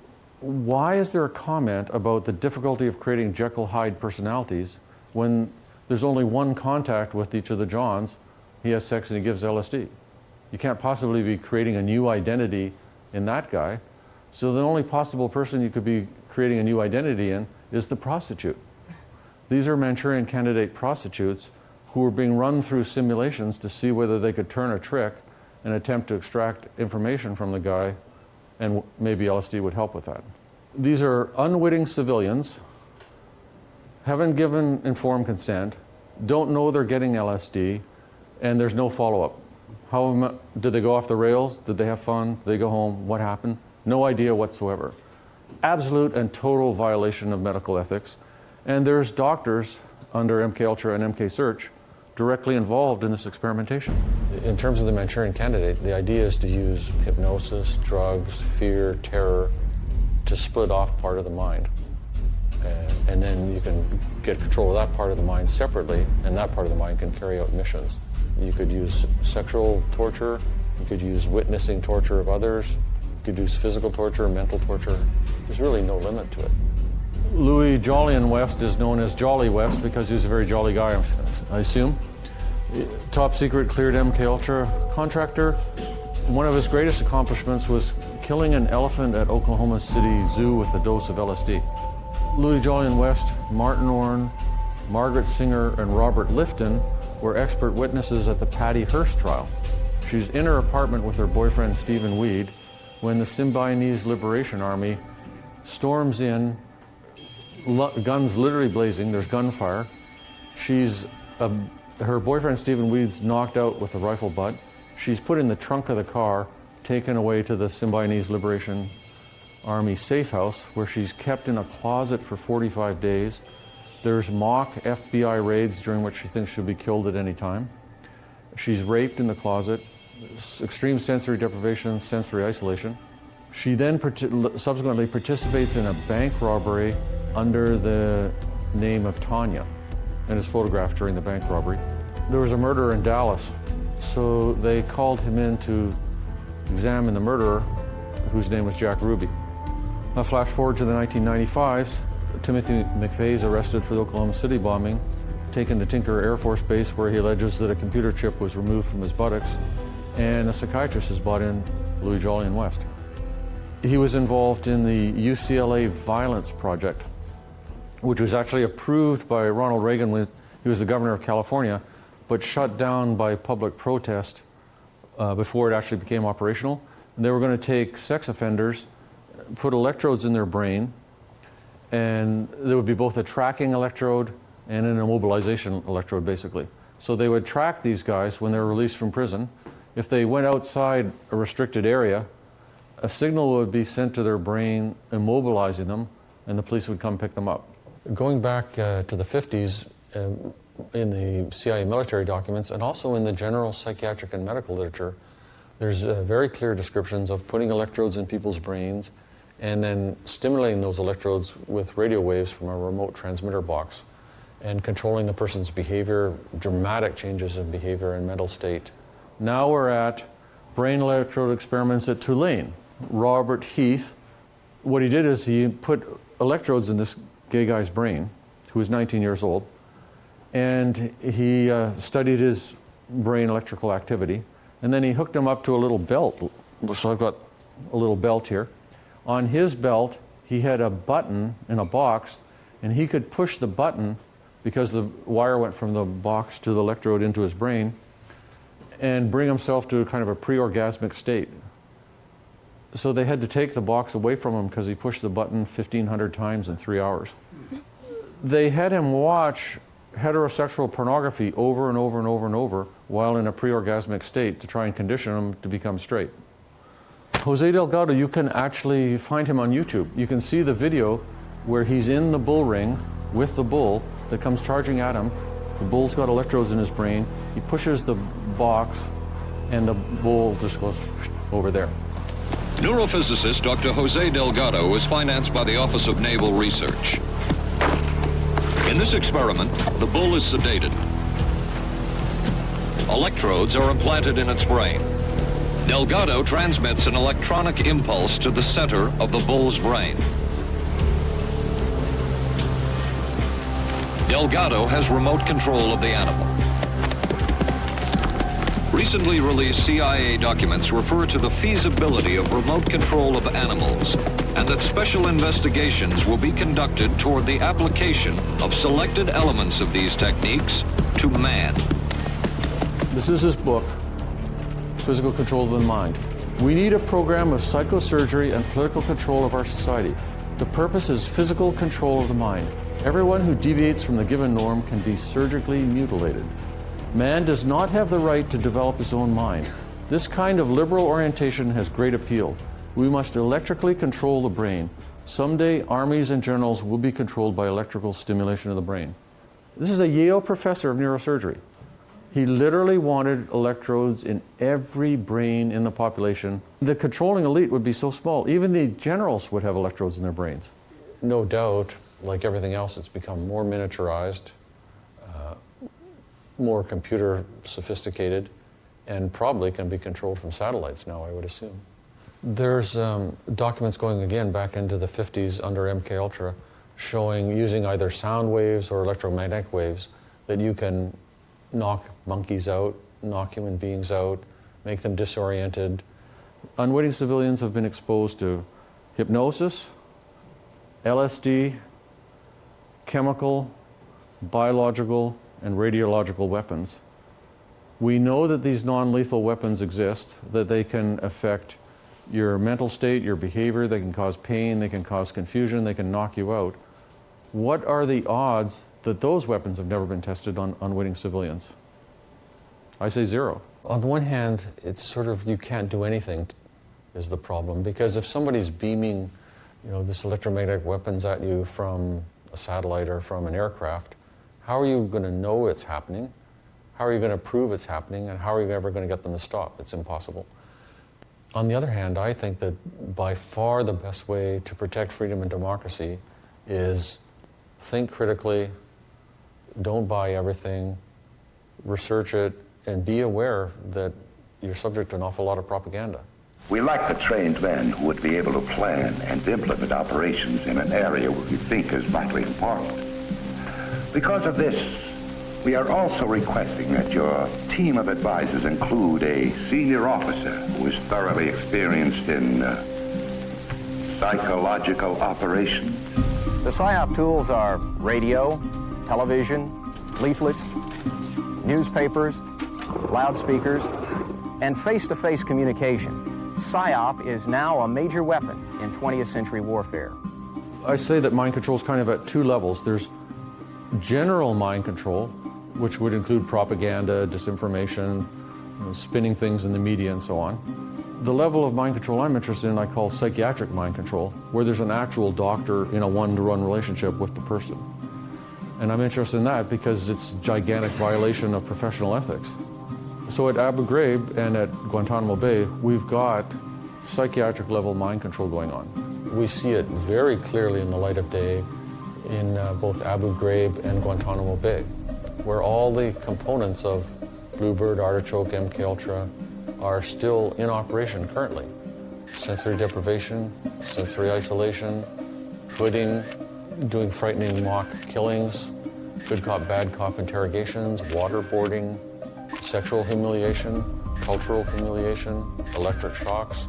why is there a comment about the difficulty of creating Jekyll-Hyde personalities when there's only one contact with each of the Johns? He has sex and he gives LSD. You can't possibly be creating a new identity in that guy. So the only possible person you could be creating a new identity in is the prostitute. These are Manchurian Candidate prostitutes who were being run through simulations to see whether they could turn a trick and attempt to extract information from the guy, and maybe LSD would help with that. These are unwitting civilians, haven't given informed consent, don't know they're getting LSD, and there's no follow-up. How did they go off the rails? Did they have fun? Did they go home? What happened? No idea whatsoever. Absolute and total violation of medical ethics. And there's doctors under MKUltra and MKSearch directly involved in this experimentation. In terms of the Manchurian Candidate, the idea is to use hypnosis, drugs, fear, terror to split off part of the mind. And then you can get control of that part of the mind separately, and that part of the mind can carry out missions. You could use sexual torture, you could use witnessing torture of others, you could use physical torture, mental torture. There's really no limit to it. Louis Jolyon West is known as Jolly West because he's a very jolly guy, I assume. Top secret cleared MKUltra contractor. One of his greatest accomplishments was killing an elephant at Oklahoma City Zoo with a dose of LSD. Louis Jolyon West, Martin Orne, Margaret Singer, and Robert Lifton were expert witnesses at the Patty Hearst trial. She's in her apartment with her boyfriend Stephen Weed when the Symbionese Liberation Army storms in, guns literally blazing, there's gunfire. Her boyfriend Stephen Weed's knocked out with a rifle butt. She's put in the trunk of the car, taken away to the Symbionese Liberation Army safe house, where she's kept in a closet for 45 days. There's mock FBI raids during which she thinks she'll be killed at any time. She's raped in the closet, extreme sensory deprivation, sensory isolation. She then subsequently participates in a bank robbery under the name of Tanya and is photographed during the bank robbery. There was a murder in Dallas, so they called him in to examine the murderer, whose name was Jack Ruby. Now flash forward to the 1995s, Timothy McVeigh is arrested for the Oklahoma City bombing, taken to Tinker Air Force Base, where he alleges that a computer chip was removed from his buttocks, and a psychiatrist has brought in Louis Jolyon West. He was involved in the UCLA Violence Project, which was actually approved by Ronald Reagan when he was the governor of California, but shut down by public protest before it actually became operational. And they were going to take sex offenders, put electrodes in their brain, and there would be both a tracking electrode and an immobilization electrode, basically. So they would track these guys when they were released from prison. If they went outside a restricted area, a signal would be sent to their brain, immobilizing them, and the police would come pick them up. Going back to the 50s, in the CIA military documents, and also in the general psychiatric and medical literature, there's very clear descriptions of putting electrodes in people's brains and then stimulating those electrodes with radio waves from a remote transmitter box and controlling the person's behavior, dramatic changes in behavior and mental state. Now we're at brain electrode experiments at Tulane. Robert Heath, what he did is he put electrodes in this gay guy's brain, who was 19 years old, and he studied his brain electrical activity, and then he hooked him up to a little belt. So I've got a little belt here. On his belt, he had a button in a box, and he could push the button because the wire went from the box to the electrode into his brain, and bring himself to kind of a pre-orgasmic state. So they had to take the box away from him because he pushed the button 1,500 times in 3 hours. They had him watch heterosexual pornography over and over and over and over while in a pre-orgasmic state to try and condition him to become straight. Jose Delgado, you can actually find him on YouTube. You can see the video where he's in the bull ring with the bull that comes charging at him. The bull's got electrodes in his brain. He pushes the box and the bull just goes over there. Neurophysicist Dr. Jose Delgado was financed by the Office of Naval Research. In this experiment, the bull is sedated. Electrodes are implanted in its brain. Delgado transmits an electronic impulse to the center of the bull's brain. Delgado has remote control of the animal. Recently released CIA documents refer to the feasibility of remote control of animals, and that special investigations will be conducted toward the application of selected elements of these techniques to man. This is his book, Physical Control of the Mind. We need a program of psychosurgery and political control of our society. The purpose is physical control of the mind. Everyone who deviates from the given norm can be surgically mutilated. Man does not have the right to develop his own mind. This kind of liberal orientation has great appeal. We must electrically control the brain. Someday, armies and generals will be controlled by electrical stimulation of the brain. This is a Yale professor of neurosurgery. He literally wanted electrodes in every brain in the population. The controlling elite would be so small, even the generals would have electrodes in their brains. No doubt, like everything else, it's become more miniaturized, more computer sophisticated, and probably can be controlled from satellites now, I would assume. There's documents going again back into the 50s under MK Ultra showing using either sound waves or electromagnetic waves that you can knock monkeys out, knock human beings out, make them disoriented, unwitting civilians have been exposed to hypnosis, LSD, chemical, biological, and radiological weapons. We know that these non-lethal weapons exist, that they can affect your mental state, your behavior, they can cause pain, they can cause confusion, they can knock you out. What are the odds that those weapons have never been tested on unwitting civilians? I say 0. On the one hand, it's sort of you can't do anything is the problem, because if somebody's beaming, this electromagnetic weapons at you from a satellite or from an aircraft, how are you going to know it's happening? How are you going to prove it's happening? And how are you ever going to get them to stop? It's impossible. On the other hand, I think that by far the best way to protect freedom and democracy is think critically, don't buy everything, research it, and be aware that you're subject to an awful lot of propaganda. We lack the trained men who would be able to plan and implement operations in an area we think is vitally important. Because of this, we are also requesting that your team of advisors include a senior officer who is thoroughly experienced in psychological operations. The PSYOP tools are radio, television, leaflets, newspapers, loudspeakers, and face-to-face communication. PSYOP is now a major weapon in 20th century warfare. I say that mind control is kind of at 2 levels. There's general mind control, which would include propaganda, disinformation, spinning things in the media and so on. The level of mind control I'm interested in I call psychiatric mind control, where there's an actual doctor in a one-to-one relationship with the person. And I'm interested in that because it's a gigantic violation of professional ethics. So at Abu Ghraib and at Guantanamo Bay, we've got psychiatric level mind control going on. We see it very clearly in the light of day in both Abu Ghraib and Guantanamo Bay, where all the components of Bluebird, Artichoke, MK Ultra are still in operation currently. Sensory deprivation, sensory isolation, hooding, doing frightening mock killings, good cop, bad cop interrogations, waterboarding, sexual humiliation, cultural humiliation, electric shocks.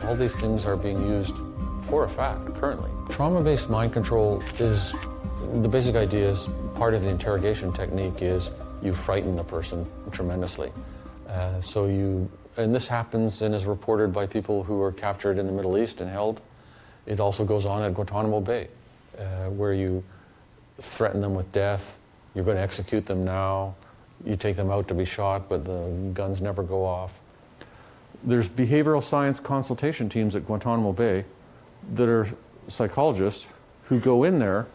All these things are being used for a fact currently. Trauma-based mind control is, the basic idea is, part of the interrogation technique is you frighten the person tremendously. And this happens and is reported by people who are captured in the Middle East and held. It also goes on at Guantanamo Bay, where you threaten them with death, you're going to execute them now, you take them out to be shot, but the guns never go off. There's behavioral science consultation teams at Guantanamo Bay that are psychologists who go in there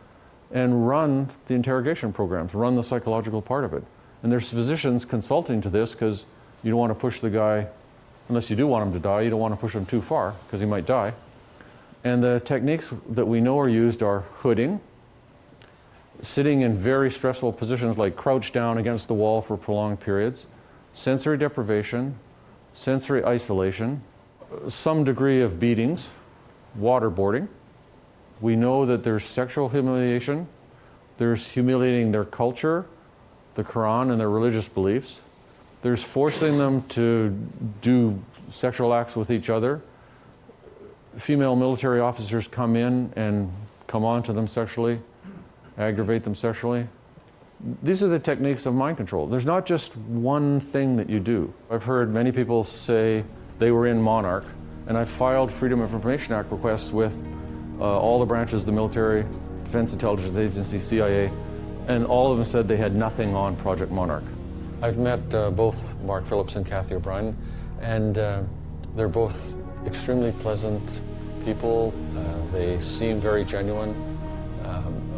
and run the interrogation programs, run the psychological part of it. And there's physicians consulting to this because you don't want to push the guy, unless you do want him to die, you don't want to push him too far because he might die. And the techniques that we know are used are hooding, sitting in very stressful positions like crouched down against the wall for prolonged periods, sensory deprivation, sensory isolation, some degree of beatings, waterboarding. We know that there's sexual humiliation, there's humiliating their culture, the Quran and their religious beliefs. There's forcing them to do sexual acts with each other. Female military officers come in and come on to them sexually, aggravate them sexually. These are the techniques of mind control. There's not just one thing that you do. I've heard many people say they were in Monarch, and I filed Freedom of Information Act requests with all the branches of the military, Defense Intelligence Agency, CIA, and all of them said they had nothing on Project Monarch. I've met both Mark Phillips and Kathy O'Brien, and they're both extremely pleasant people. They seem very genuine.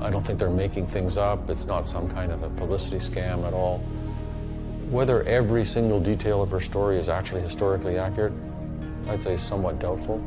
I don't think they're making things up. It's not some kind of a publicity scam at all. Whether every single detail of her story is actually historically accurate, I'd say somewhat doubtful.